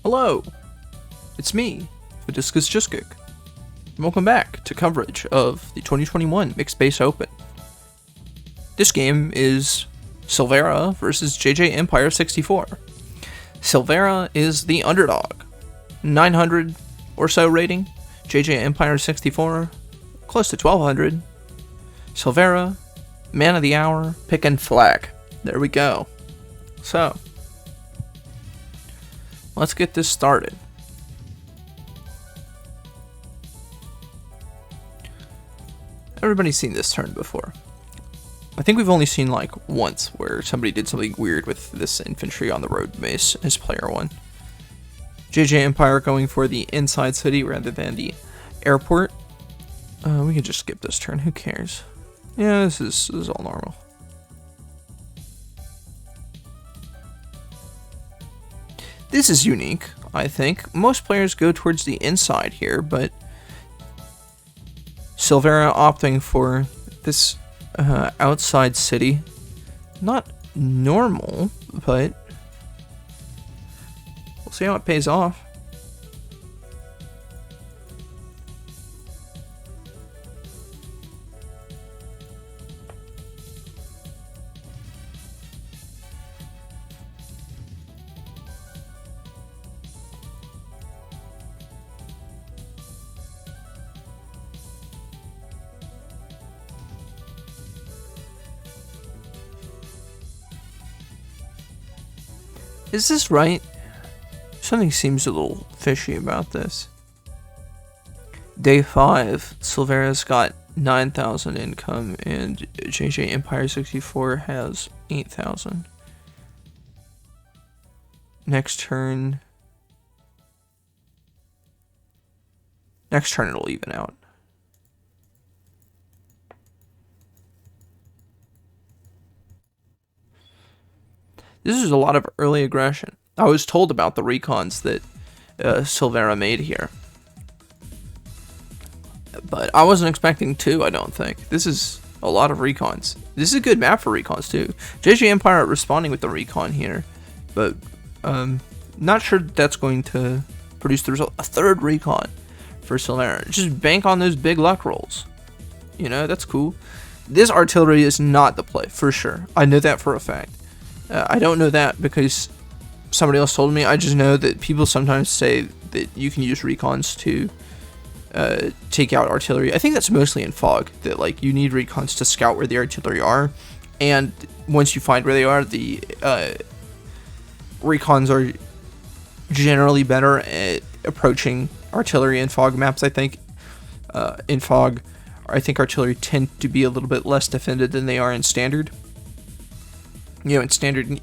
Hello, it's me, Vadiscus Jiskik, and welcome back to coverage of the 2021 Mixed Base Open. This game is Silvera versus JJEmpire64. Silvera is the underdog, 900 or so rating. JJEmpire64, close to 1200. Silvera, man of the hour, picking Flak. There we go. So, let's get this started. Everybody's seen this turn before. I think we've only seen like once where somebody did something weird with this infantry on the road base as player one. JJEmpire going for the inside city rather than the airport. We can just skip this turn, who cares? Yeah, this is all normal. This is unique, I think. Most players go towards the inside here, but Silvera opting for this outside city. Not normal, but we'll see how it pays off. Is this right? Something seems a little fishy about this. Day 5, Silvera's got 9,000 income and JJEmpire64 has 8,000. Next turn it'll even out. This is a lot of early aggression. I was told about the recons that Silvera made here, but I wasn't expecting 2, I don't think. This is a lot of recons. This is a good map for recons too. JJEmpire responding with the recon here, but not sure that's going to produce the result. A third recon for Silvera. Just bank on those big luck rolls. You know, that's cool. This artillery is not the play, for sure. I know that for a fact. I don't know that because somebody else told me. I just know that people sometimes say that you can use recons to take out artillery. I think that's mostly in fog, that like you need recons to scout where the artillery are, and once you find where they are, the recons are generally better at approaching artillery in fog maps. I think in fog, I think artillery tend to be a little bit less defended than they are in standard. You know, in standard,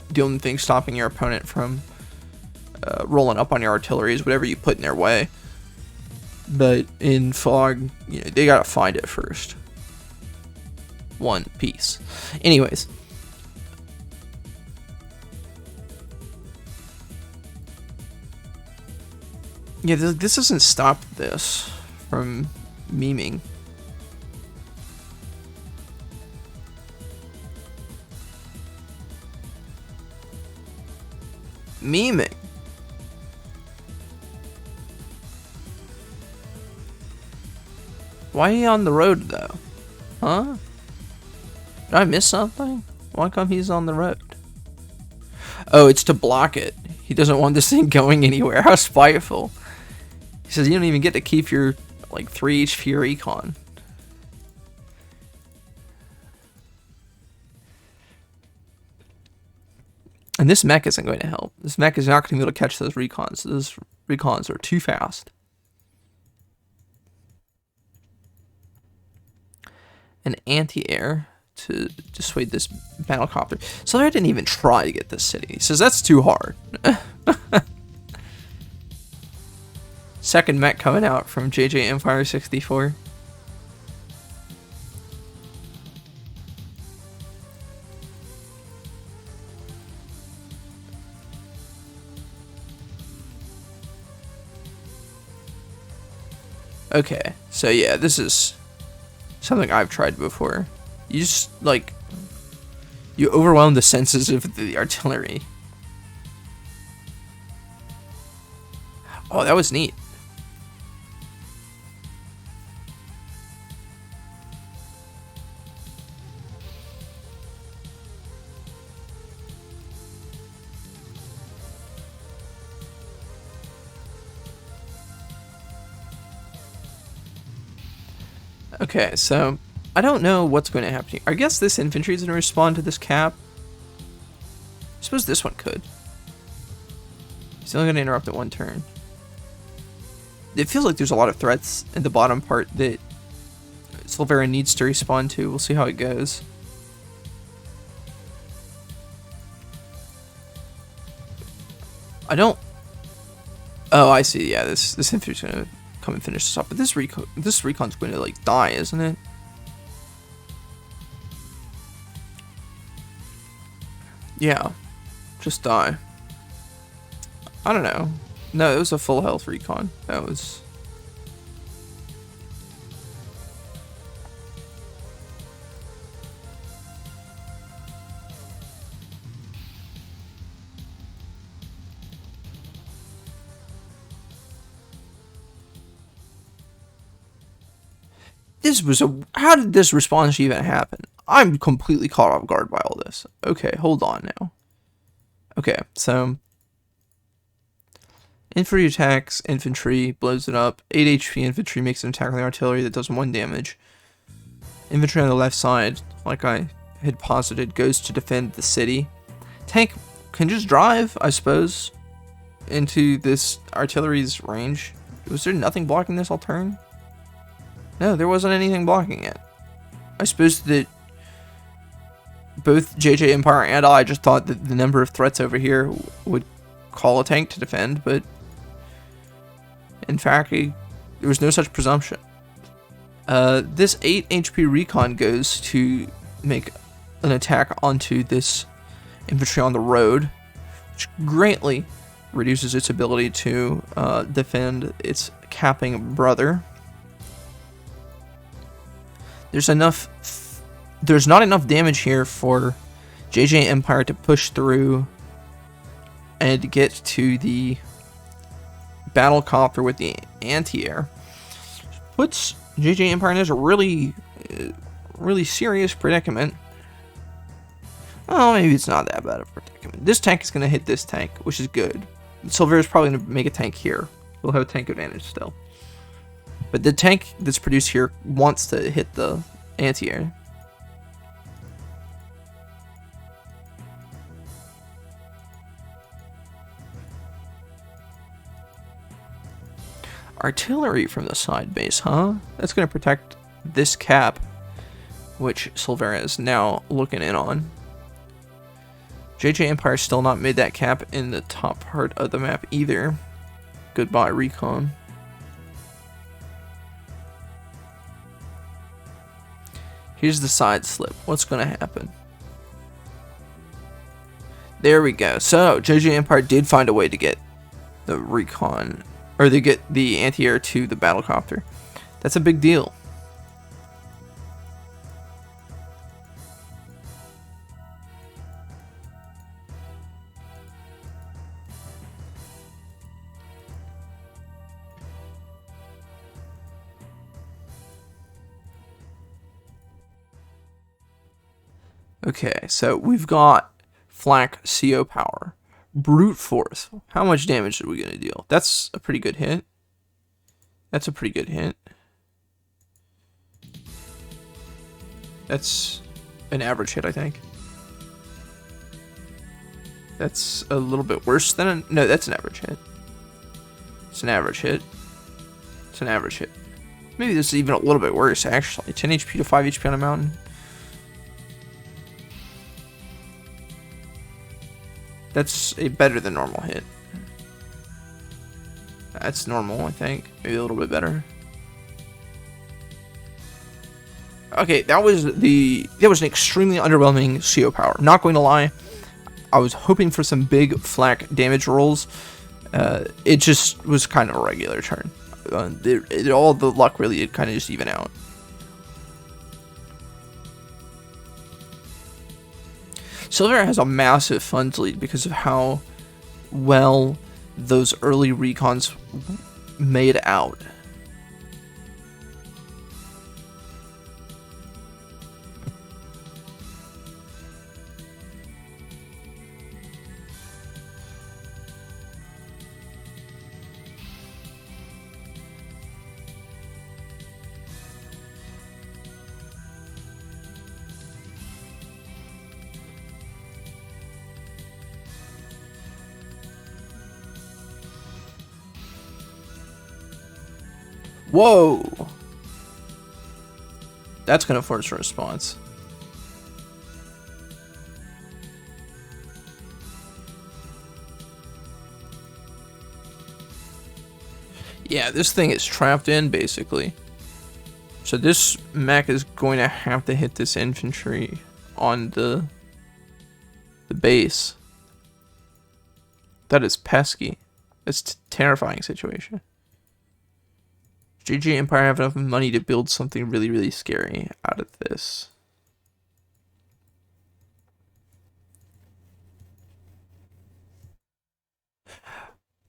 the only thing stopping your opponent from rolling up on your artillery is whatever you put in their way. But in fog, you know, they gotta find it first. One piece. Anyways. Yeah, this doesn't stop this from memeing. Memeing. Why are you on the road though? Huh? Did I miss something? Why come he's on the road? Oh, it's to block it. He doesn't want this thing going anywhere. How spiteful. He says you don't even get to keep your like 3 HP recon. And this mech isn't going to help. This mech is not going to be able to catch those recons. Those recons are too fast. An anti-air to dissuade this battlecopter. So I didn't even try to get this city. He says that's too hard. Second mech coming out from JJEmpire64. Okay, so yeah, this is something I've tried before. You just, like, you overwhelm the senses of the artillery. Oh, that was neat. Okay, so I don't know what's going to happen here. I guess this infantry is going to respond to this cap. I suppose this one could. It's only going to interrupt at one turn. It feels like there's a lot of threats in the bottom part that Silvera needs to respond to. We'll see how it goes. I don't... Oh, I see. Yeah, this infantry's going to come and finish this off. But this recon's going to, like, die, isn't it? Yeah. Just die. I don't know. No, it was a full health recon. That was... This was a... How did this response even happen? I'm completely caught off guard by all this. Okay, hold on now. Okay, so... Infantry attacks, infantry, blows it up. 8 HP infantry makes an attack on the artillery that does 1 damage. Infantry on the left side, like I had posited, goes to defend the city. Tank can just drive, I suppose, into this artillery's range. Was there nothing blocking this all turn? No, there wasn't anything blocking it. I suppose that both JJEmpire and I just thought that the number of threats over here would call a tank to defend, but in fact, there was no such presumption. This 8 HP recon goes to make an attack onto this infantry on the road, which greatly reduces its ability to defend its capping brother. There's not enough damage here for JJEmpire to push through and get to the battle copter with the anti-air. Puts JJEmpire in a really serious predicament. Oh, maybe it's not that bad of a predicament. This tank is going to hit this tank, which is good. Silvera is probably going to make a tank here. We'll have a tank advantage still. But the tank that's produced here wants to hit the anti-air. Artillery from the side base, huh? That's going to protect this cap, which Silvera is now looking in on. JJEmpire still not made that cap in the top part of the map either. Goodbye, recon. Here's the side slip. What's going to happen? There we go. So, JJEmpire did find a way to get the recon, or they get the anti-air to the battlecopter. That's a big deal. Okay, so we've got Flak CO power. Brute force. How much damage are we going to deal? That's a pretty good hit. That's a pretty good hit. That's an average hit, I think. That's a little bit worse than a... No, that's an average hit. It's an average hit. It's an average hit. Maybe this is even a little bit worse, actually. 10 HP to 5 HP on a mountain. That's a better than normal hit. That's normal, I think. Maybe a little bit better. Okay, that was an extremely underwhelming CO power. Not going to lie, I was hoping for some big Flak damage rolls. It just was kind of a regular turn. All the luck really did kind of just even out. Silvera has a massive funds lead because of how well those early recons made out. Whoa! That's gonna force a response. Yeah, this thing is trapped in, basically. So this mech is going to have to hit this infantry on the base. That is pesky. It's a terrifying situation. JJEmpire have enough money to build something really, really scary out of this.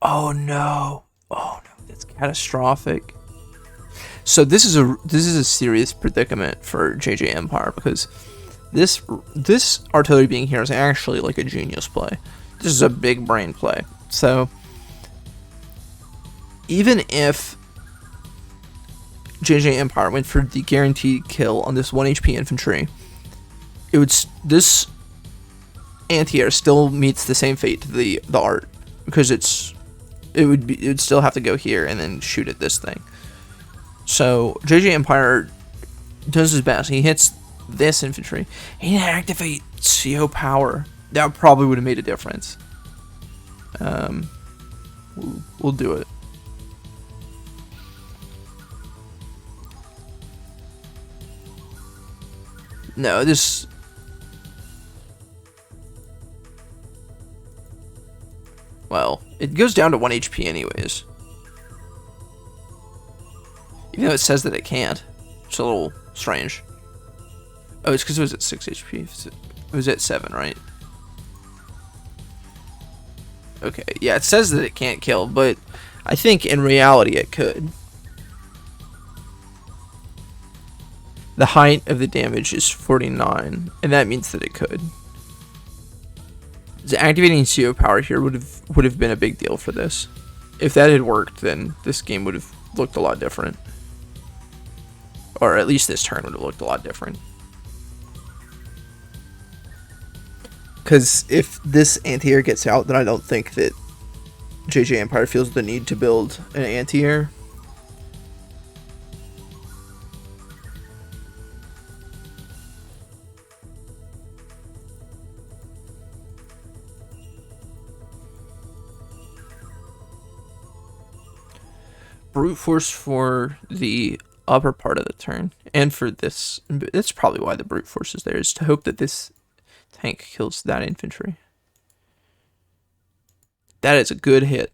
Oh no. Oh no, that's catastrophic. So this is a serious predicament for JJEmpire, because this artillery being here is actually like a genius play. This is a big brain play. So even if JJEmpire went for the guaranteed kill on this 1 HP infantry, this anti-air still meets the same fate to the art, because it would still have to go here and then shoot at this thing. So JJEmpire does his best. He hits this infantry. He didn't activate CO power. That probably would have made a difference. We'll do it. No, this... Well, it goes down to 1 HP anyways. Even though it says that it can't. It's a little strange. Oh, it's because it was at 6 HP. It was at 7, right? Okay, yeah, it says that it can't kill, but I think in reality it could. The height of the damage is 49, and that means that it could. So activating CO power here would have been a big deal for this. If that had worked, then this game would have looked a lot different. Or at least this turn would have looked a lot different. Because if this anti-air gets out, then I don't think that JJEmpire feels the need to build an anti-air. Brute force for the upper part of the turn, and for this, that's probably why the brute force is there, is to hope that this tank kills that infantry. That is a good hit.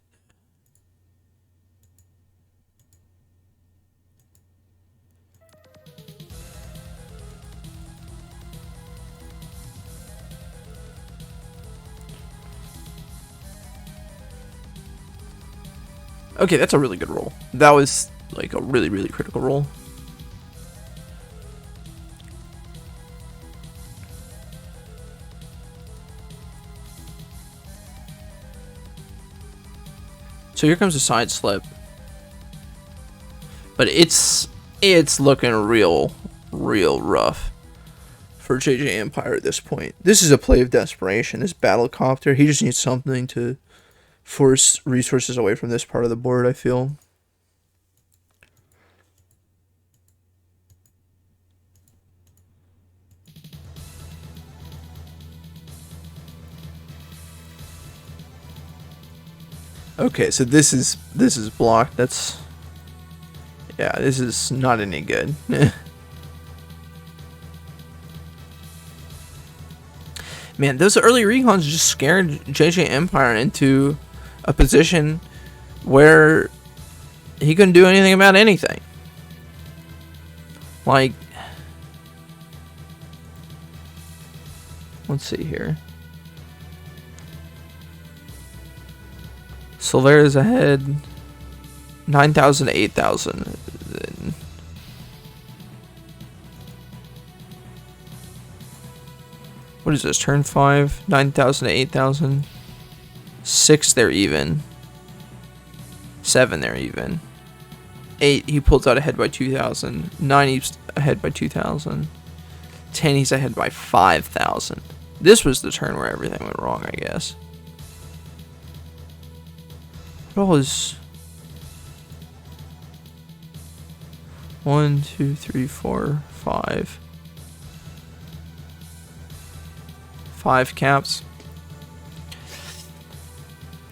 Okay, that's a really good roll. That was like a really, really critical roll. So here comes a side slip. But it's looking real rough for JJEmpire at this point. This is a play of desperation. This battlecopter, he just needs something to force resources away from this part of the board, I feel. Okay, so this is blocked. That's, yeah, this is not any good. Man, those early recons just scared JJEmpire into a position where he couldn't do anything about anything. Like, let's see here. Silvera's ahead 9,000 to 8,000. What is this? Turn 5, 9,000 to 8,000. 6, they're even. 7, they're even. 8, he pulls out ahead by 2,000. 9, he's ahead by 2,000. 10, he's ahead by 5,000. This was the turn where everything went wrong, I guess. What was 1, 2, 3, 4, 5. 5 caps.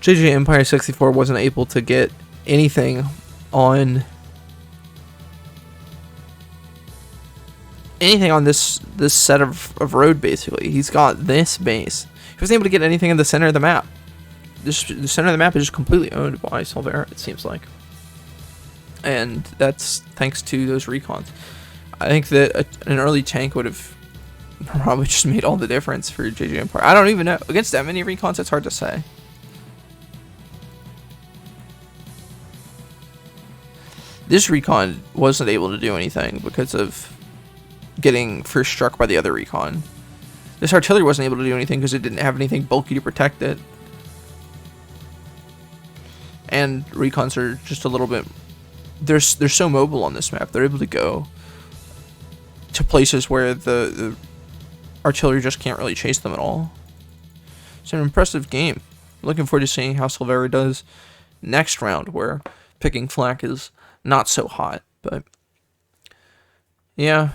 JJEmpire64 wasn't able to get anything on this set of road. Basically, he's got this base. He wasn't able to get anything in the center of the map. The center of the map is just completely owned by Silvera, it seems like, and that's thanks to those recons. I think that an early tank would have probably just made all the difference for JJEmpire. I don't even know. Against that many recons, it's hard to say. This recon wasn't able to do anything because of getting first struck by the other recon. This artillery wasn't able to do anything because it didn't have anything bulky to protect it. And recons are just a little bit... They're so mobile on this map. They're able to go to places where the artillery just can't really chase them at all. It's an impressive game. Looking forward to seeing how Silvera does next round, where picking Flak is not so hot. But yeah,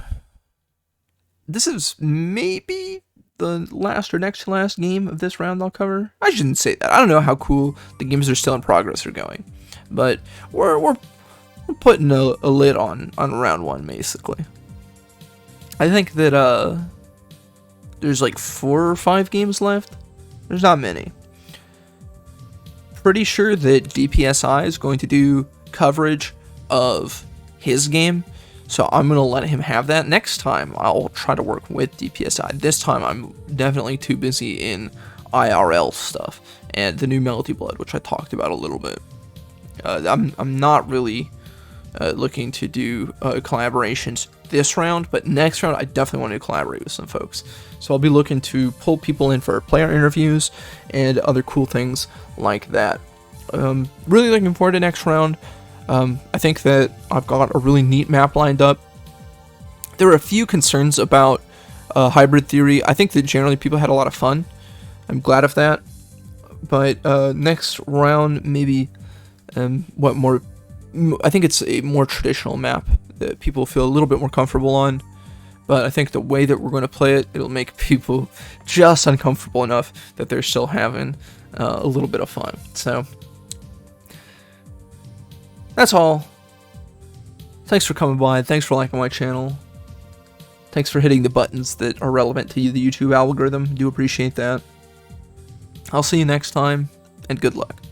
this is maybe the last or next to last game of this round I'll cover. I shouldn't say that. I don't know how cool the games are still in progress are going, but we're putting a lid on round 1 basically. I think that there's like 4 or 5 games left. There's not many. Pretty sure that DPSI is going to do coverage of his game, so I'm going to let him have that. Next time, I'll try to work with DPSI. This time, I'm definitely too busy in IRL stuff and the new Melody Blood, which I talked about a little bit. I'm not really looking to do collaborations this round, but next round, I definitely want to collaborate with some folks. So I'll be looking to pull people in for player interviews and other cool things like that. Really looking forward to next round. I think that I've got a really neat map lined up. There were a few concerns about hybrid theory. I think that generally people had a lot of fun. I'm glad of that. But next round, maybe I think it's a more traditional map that people feel a little bit more comfortable on. But I think the way that we're going to play it, it'll make people just uncomfortable enough that they're still having a little bit of fun. So that's all. Thanks for coming by. Thanks for liking my channel. Thanks for hitting the buttons that are relevant to the YouTube algorithm. Do appreciate that. I'll see you next time, and good luck.